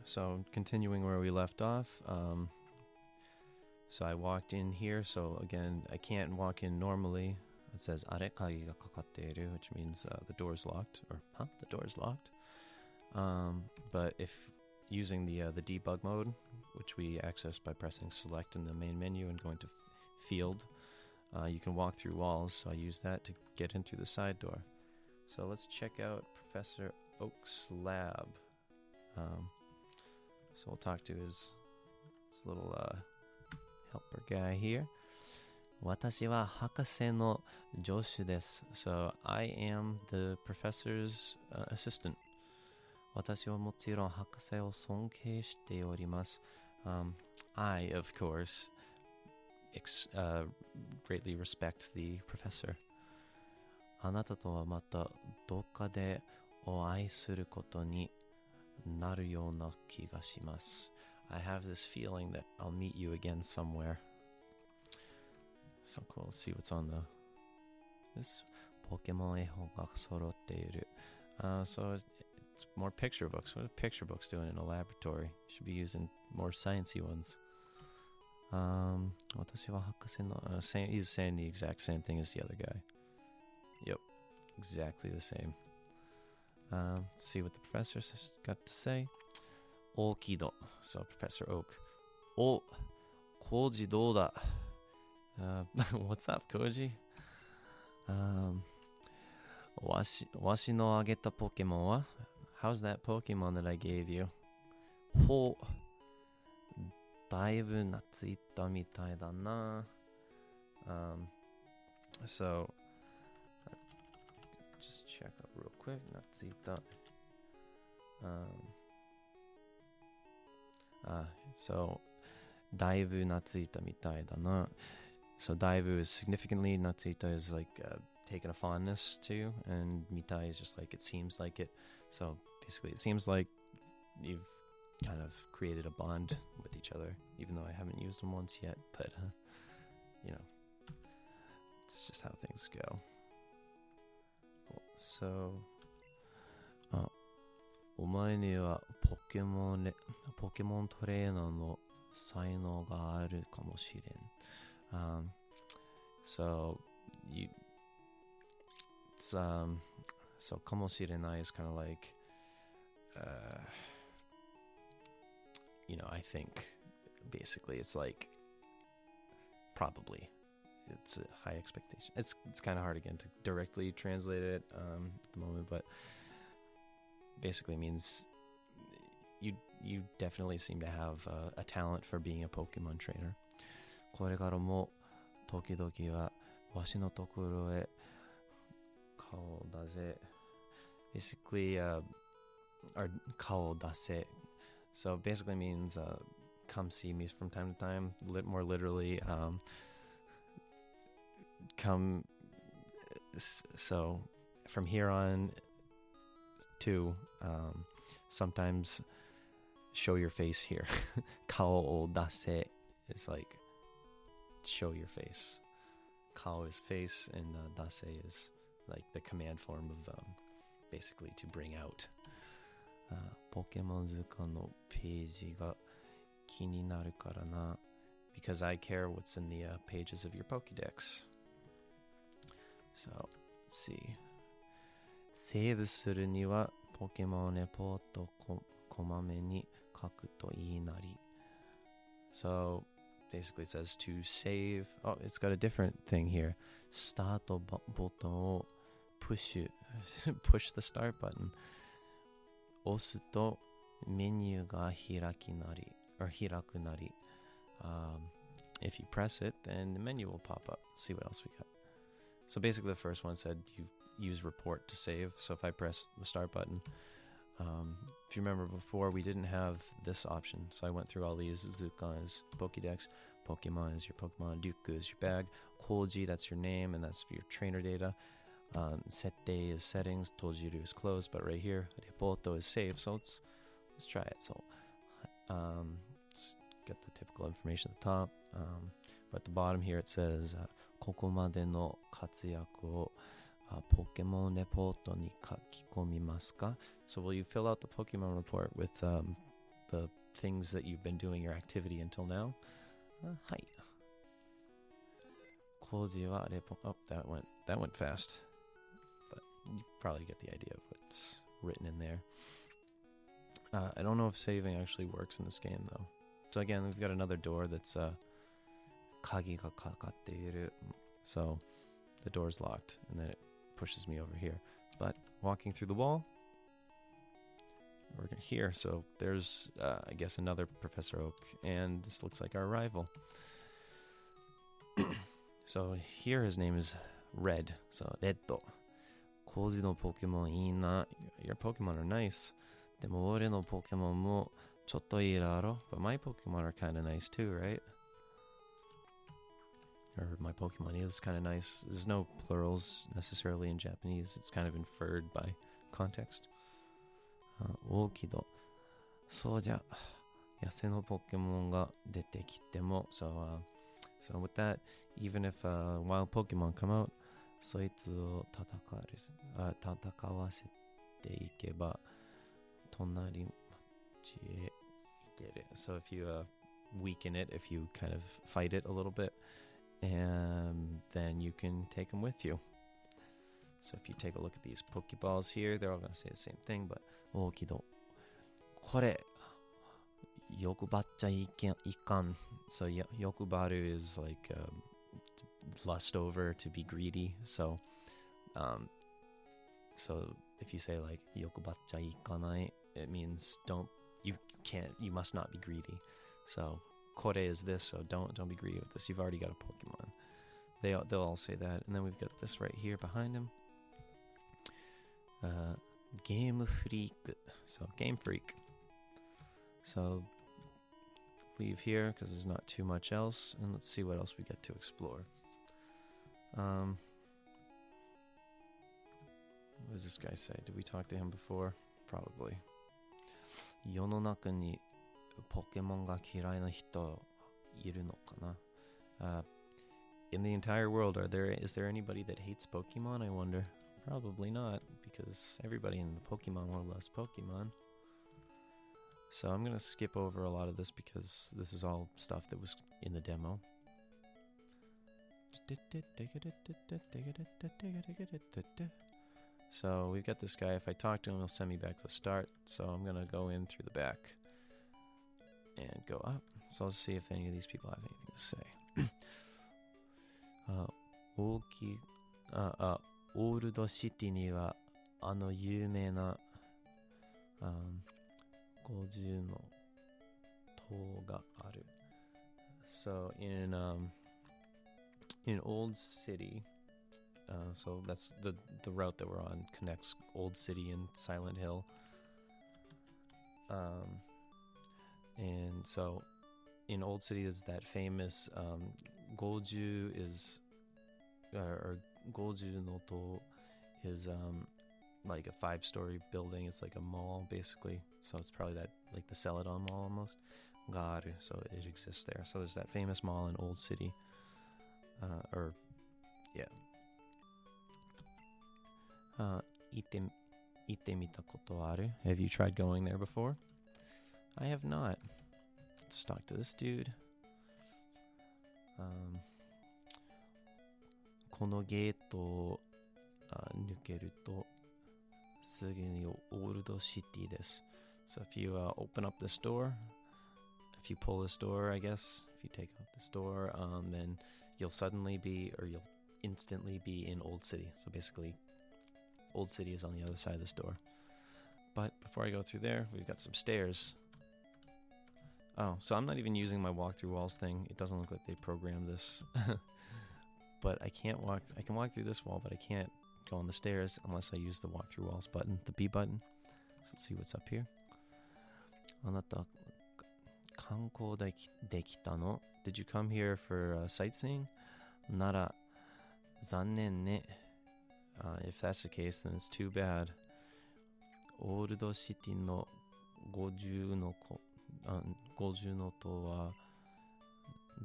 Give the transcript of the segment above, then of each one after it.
So continuing where we left off, so I walked in here. So again, I can't walk in normally. It says "are kagi ga kakatteru," which means the door's locked, or the door's locked. But if using the debug mode, which we access by pressing select in the main menu and going to field, you can walk through walls. So I use that to get in through the side door. So let's check out Professor Oak's lab. So we'll talk to his little helper guy here. 私は博士の助手です. So I am the professor's assistant. 私はもちろん博士を尊敬しております. I, of course, greatly respect the professor. あなたとはまたどっかでお会いすることになるような気がします. I have this feeling that I'll meet you again somewhere. So cool. Let's see what's on this Pokemon 絵本が揃っている. So it's more picture books. What are picture books doing in a laboratory? Should be using more sciencey ones. 私は博士の he's saying the exact same thing as the other guy. Yep, exactly the same. Let's see what the professor's got to say. Okido. So Professor Oak. Oh, Koji どうだ? What's up, Koji? わしのあげたポケモンは? How's that Pokemon that I gave you? ほう、だいぶ懐いたみたいだな. So just check up real quick. 懐いた. So だいぶ懐いたみたいだな. So daivu is significantly, natsuita is like taking a fondness to, and mitai is just like it seems like it. So basically it seems like you've kind of created a bond with each other, even though I haven't used them once yet, but you know, it's just how things go. Cool. So お前にはポケモントレーナーの才能があるかもしれん. So so かもしれない is kind of like you know, I think basically it's like probably. It's a high expectation. It's kind of hard again to directly translate it at the moment, but basically means you definitely seem to have a talent for being a Pokemon trainer. これからも時々はわしのところへ顔を出せ. Basically, or 顔を出せ. So basically means come see me from time to time. More literally, come. So from here on to sometimes show your face here. 顔を出せ is like show your face. Kao is face, and dase is like the command form of basically to bring out. Pokemon Zuka no page ga kini naru kara na, because I care what's in the pages of your Pokédex. So let's see. セーブするにはポケモンレポートこまめに書くといいなり. So basically it says to save. Oh, it's got a different thing here. Start buttonをpush the start button. 押すとメニューが開くなり. If you press it, then the menu will pop up. Let's see what else we got. So basically the first one said you use report to save. So if I press the start button, if you remember before, we didn't have this option. So I went through all these. Zuka is Pokédex, Pokemon is your Pokemon, Ryuku is your bag, Koji, that's your name, and that's your trainer data. Sette is settings, Tojiru is closed, but right here, Repoto is saved. So let's try it. So let's get the typical information at the top. But at the bottom here it says, ここまでの活躍を Pokemon report ni kakikomimasu ka? So will you fill out the Pokemon report with the things that you've been doing, your activity until now? Hi. Koji wa report. Oh, that went fast. But you probably get the idea of what's written in there. I don't know if saving actually works in this game though. So again, we've got another door that's kagi ga kakatteru. So the door's locked, and then it pushes me over here. But walking through the wall, we're here. So there's, I guess, another Professor Oak, and this looks like our rival. So here his name is Red. So Reddo. Koji no Pokemon ii na. Your Pokemon are nice. Demo ore no Pokemon mo chotto ii raro. But my Pokemon are kind of nice too, right? Or my Pokemon is kind of nice. There's no plurals necessarily in Japanese. It's kind of inferred by context. Okido. So ja, yase no Pokemon ga dete kite mo. So with that, even if wild Pokemon come out, soitsu o tatakawasete ikeba tonari machi e ikeru. So if you weaken it, if you kind of fight it a little bit, and then you can take them with you. So if you take a look at these Pokeballs here, they're all going to say the same thing, but Okido. Kore yokubacha ikan. So yokubaru is like lust over, to be greedy. So if you say like yokubacha ikanai, it means you must not be greedy. So Kore is this, so don't be greedy with this. You've already got a Pokemon. They'll all say that. And then we've got this right here behind him. Game Freak. So Game Freak. So leave here because there's not too much else, and let's see what else we get to explore. What does this guy say? Did we talk to him before? Probably. Yononaka ni Pokemon ga kirai na hito iru no kana? In the entire world, is there anybody that hates Pokemon, I wonder? Probably not, because everybody in the Pokemon world loves Pokemon. So I'm going to skip over a lot of this because this is all stuff that was in the demo. So we've got this guy. If I talk to him, he'll send me back to the start. So I'm going to go in through the back and go up. So let's see if any of these people have anything to say. Old City ni wa yuumei na 50の塔がある. So in Old City, so that's the route that we're on, connects Old City and Silent Hill. And so in Old City is that famous Goju is or Goju no To is like a 5-story building. It's like a mall basically, so it's probably that, like the Celadon Mall almost. Garu, so it exists there. So there's that famous mall in Old City. Ite mita koto aru. Have you tried going there before? I have not. Let's talk to this dude. このゲートを抜けるとすぐにオールドシティです. So if you open up this door, if you pull this door, I guess, if you take out this door, then you'll instantly be in Old City. So basically, Old City is on the other side of this door. But before I go through there, we've got some stairs. Oh, so I'm not even using my walk-through walls thing. It doesn't look like they programmed this. But I can walk through this wall, but I can't go on the stairs unless I use the walk-through walls button, the B button. So let's see what's up here. あなた観光できたの? Did you come here for sightseeing? なら残念ね. If that's the case, then it's too bad. オールドシティの50の塔は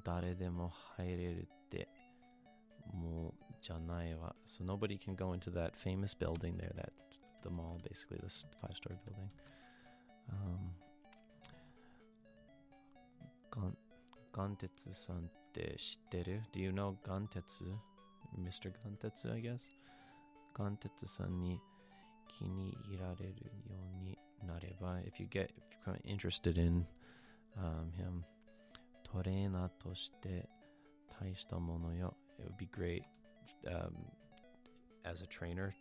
誰でも入れるってもう janai wa. So nobody can go into that famous building there, the mall, basically, this 5-story building. Gantetsu-san te shitteru? Do you know Gantetsu? Mr. Gantetsu, I guess? Gantetsu-san ni kini irareru you ni nareba. If you're interested in him, toreina toshite taishita mono yo. It would be great as a trainer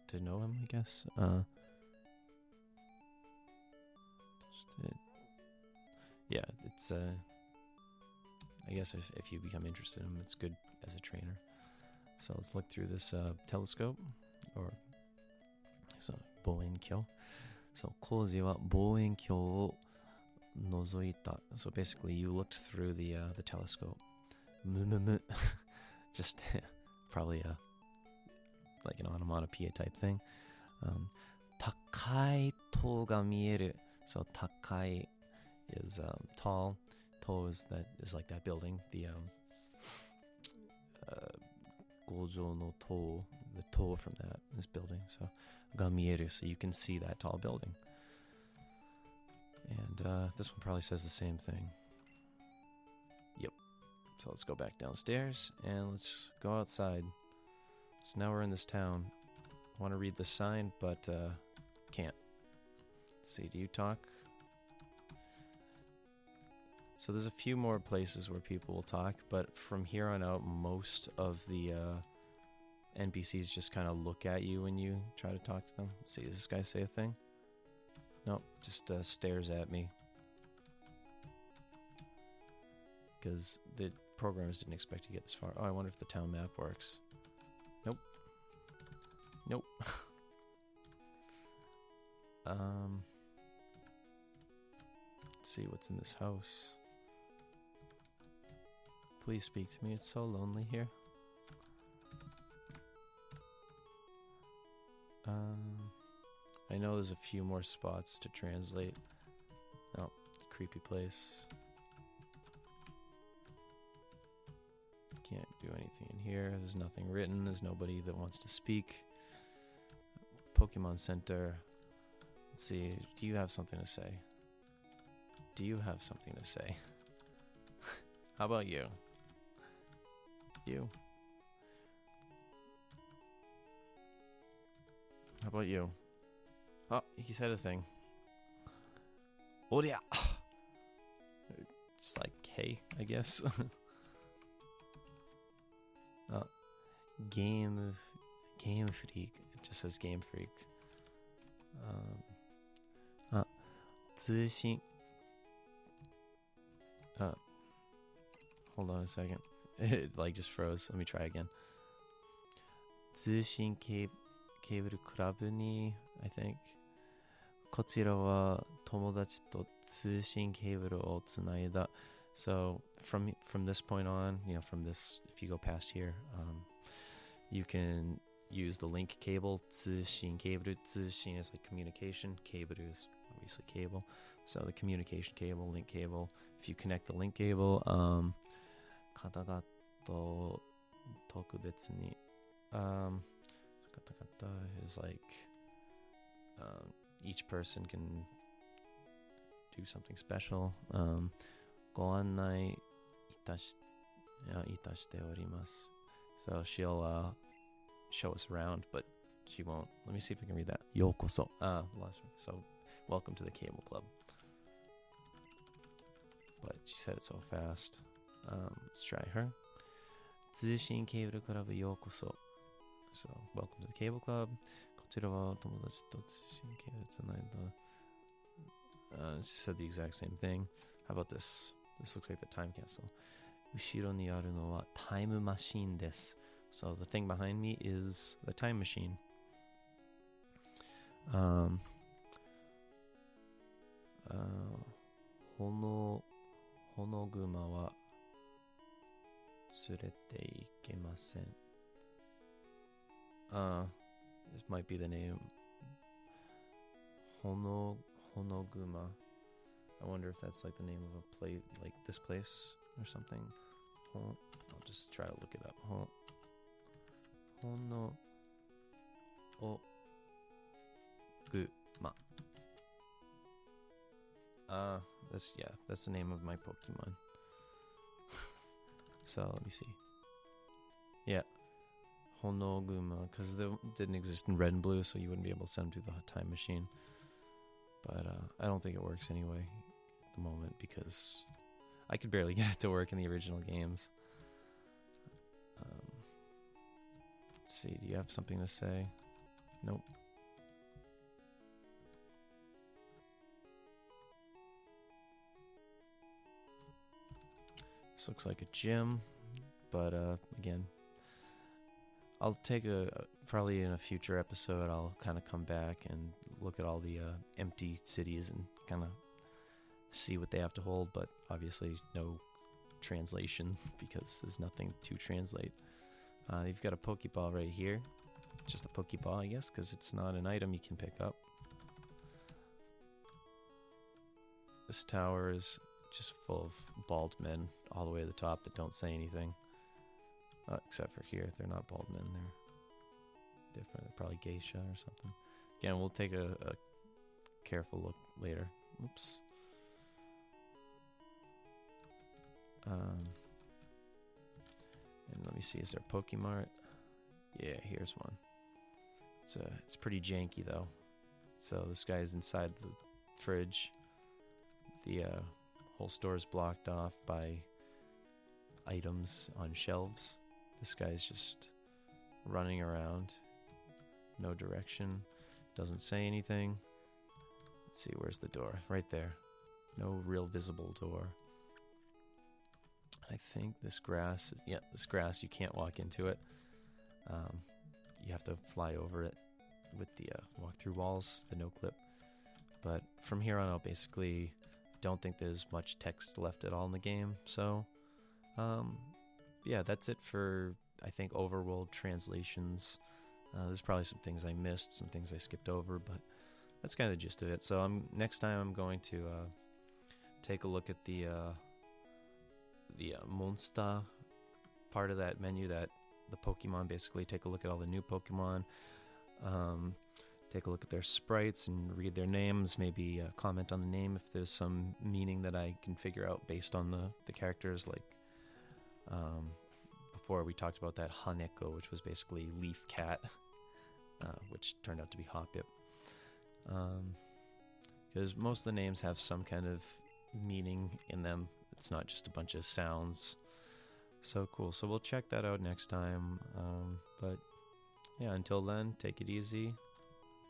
to know him, I guess. Yeah, it's I guess if you become interested in him, it's good as a trainer. So let's look through this telescope, or so Boenkyo. So Koji wa Boenkyo o nozoita. So basically, you looked through the telescope. Just probably like an onomatopoeia type thing. Takai to ga mieru. So takai is tall. To is like that building. The Gojo no to, the to from this building. So ga mieru, so you can see that tall building. And this one probably says the same thing. Yep. So let's go back downstairs and let's go outside. So now we're in this town. I want to read the sign, but can't. Let's see, do you talk? So there's a few more places where people will talk, but from here on out, most of the NPCs just kind of look at you when you try to talk to them. Let's see, does this guy say a thing? Nope, just stares at me. Because the programmers didn't expect to get this far. Oh, I wonder if the town map works. Nope. Nope. Let's see what's in this house. Please speak to me. It's so lonely here. I know there's a few more spots to translate. Oh, creepy place. Can't do anything in here. There's nothing written. There's nobody that wants to speak. Pokemon Center. Let's see. Do you have something to say? Do you have something to say? How about you? You? How about you? Oh, he said a thing. Oria! Just like, hey, I guess. Game Freak. It just says Game Freak. 通信 hold on a second. It like just froze. Let me try again. 通信ケーブルクラブに I think こちらは友達と通信ケーブルをつないだ So from this point on, you know, from this, if you go past here, you can use the link cable. 通信ケーブル 通信 is like communication. Cable is obviously cable. So the communication cable, link cable. If you connect the link cable, 方々と特別に 方々 is like each person can do something special. ご案内いたしております So she'll show us around, but she won't. Let me see if I can read that. ようこそ So welcome to the cable club. But she said it so fast. Let's try her. 通信ケーブルクラブようこそ So welcome to the cable club. こちらは友達と通信ケーブルつないだ She said the exact same thing. How about this? This looks like the time capsule. 後ろにあるのはタイムマシーンです So the thing behind me is the time machine. ほのぐまは連れて行けません This might be the name. ほのぐま I wonder if that's like the name of a place, like this place or something. I'll just try to look it up. Hono Oguma. That's the name of my Pokemon. So let me see. Yeah, Honoguma, because they didn't exist in red and blue, so you wouldn't be able to send them through the time machine. But I don't think it works anyway at the moment, because I could barely get it to work in the original games. Let's see, do you have something to say? Nope. This looks like a gym, but again, I'll take probably in a future episode, I'll kind of come back and look at all the empty cities and kind of see what they have to hold, but obviously no translation because there's nothing to translate. You've got a Pokeball right here. It's just a Pokeball, I guess, because it's not an item you can pick up. This tower is just full of bald men all the way to the top that don't say anything. Except for here, they're not bald men, they're different. They're probably geisha or something. Again, we'll take a careful look later. Oops. And let me see, is there a Pokemart? Yeah, here's one. It's pretty janky though. So this guy's inside the fridge. The whole store is blocked off by items on shelves. This guy's just running around. No direction. Doesn't say anything. Let's see, where's the door? Right there. No real visible door. I think this grass, this grass, you can't walk into it. You have to fly over it with the walk-through walls, the no-clip. But from here on out, basically, don't think there's much text left at all in the game. So, yeah, that's it for, I think, overworld translations. There's probably some things I missed, some things I skipped over, but that's kind of the gist of it. So next time I'm going to take a look at the Monster part of that menu, that the Pokemon, basically take a look at all the new Pokemon, take a look at their sprites and read their names, maybe comment on the name if there's some meaning that I can figure out based on the characters. Like before we talked about that Haneko, which was basically Leaf Cat, which turned out to be Hoppip. Because most of the names have some kind of meaning in them. It's not just a bunch of sounds. So cool. So we'll check that out next time. But yeah, until then, take it easy.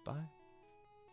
Bye.